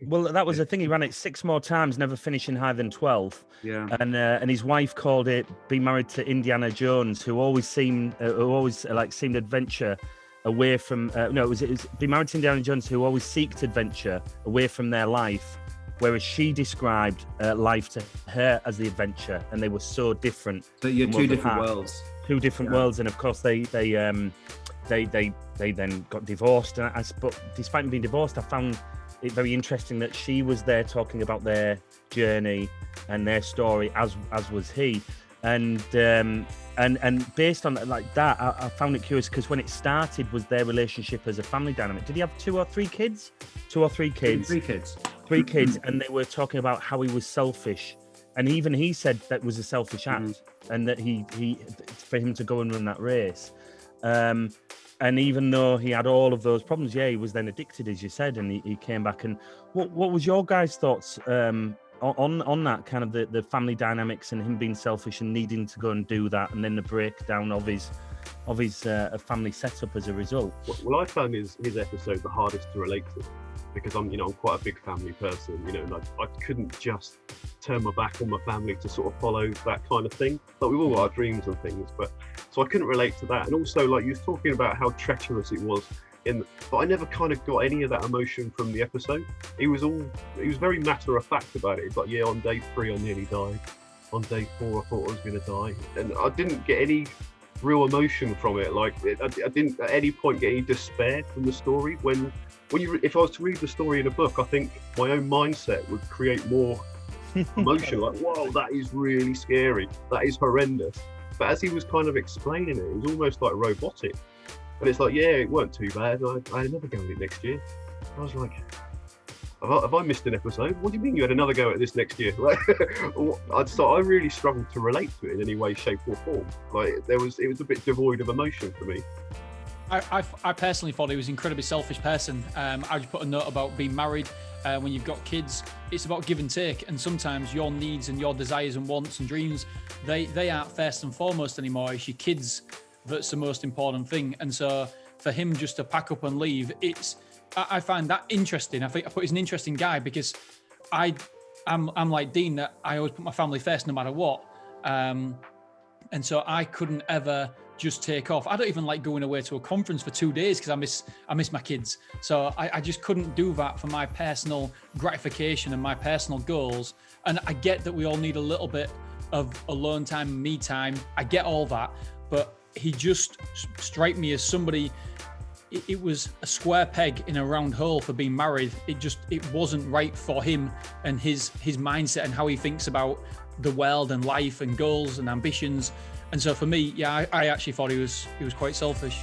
Well, that was the thing. He ran it 6 more times, never finishing higher tthan 12. Yeah. And his wife called it being married to Indiana Jones, who always seemed adventure away from. It was being married to Indiana Jones, who always seeked adventure away from their life, whereas she described life to her as the adventure, and they were so different. So you're two different worlds. Two different worlds, and of course they then got divorced. But despite being divorced, I found it very interesting that she was there talking about their journey and their story, as was he, and based on like that, I found it curious because when it started was their relationship as a family dynamic. Did he have 2 or 3 kids? 2 or 3 kids. 3 kids. 3 kids, and they were talking about how he was selfish, and even he said that was a selfish act, and that he for him to go and run that race. And even though he had all of those problems, he was then addicted, as you said, and he came back. And what was your guys' thoughts on that kind of the family dynamics and him being selfish and needing to go and do that, and then the breakdown of his family setup as a result? Well, I found his episode the hardest to relate to, because I'm quite a big family person, and I couldn't just turn my back on my family to sort of follow that kind of thing. Like, we've all got our dreams and things, so I couldn't relate to that. And also, like, you was talking about how treacherous it was, but I never kind of got any of that emotion from the episode. He was very matter of fact about it. It's like, on day 3 I nearly died. On day 4 I thought I was going to die, and I didn't get any real emotion from it. Like, I didn't at any point get any despair from the story. If I was to read the story in a book, I think my own mindset would create more emotion. Like, whoa, that is really scary. That is horrendous. But as he was kind of explaining it was almost like robotic. And it's like, it weren't too bad. I had another go at it next year. I was like, have I missed an episode? What do you mean you had another go at this next year? Like, I really struggled to relate to it in any way, shape or form. Like, it was a bit devoid of emotion for me. I personally thought he was an incredibly selfish person. I just put a note about being married. When you've got kids, it's about give and take, and sometimes your needs and your desires and wants and dreams, they aren't first and foremost anymore. It's your kids that's the most important thing. And so for him just to pack up and leave, I find that interesting. I thought he's an interesting guy, because I'm like Dean, that I always put my family first no matter what. And so I couldn't ever just take off. I don't even like going away to a conference for 2 days because I miss my kids. So I just couldn't do that for my personal gratification and my personal goals. And I get that we all need a little bit of alone time, me time. I get all that, but he just struck me as somebody. It was a square peg in a round hole for being married. It wasn't right for him and his mindset and how he thinks about the world and life and goals and ambitions. And so for me, I actually thought he was quite selfish.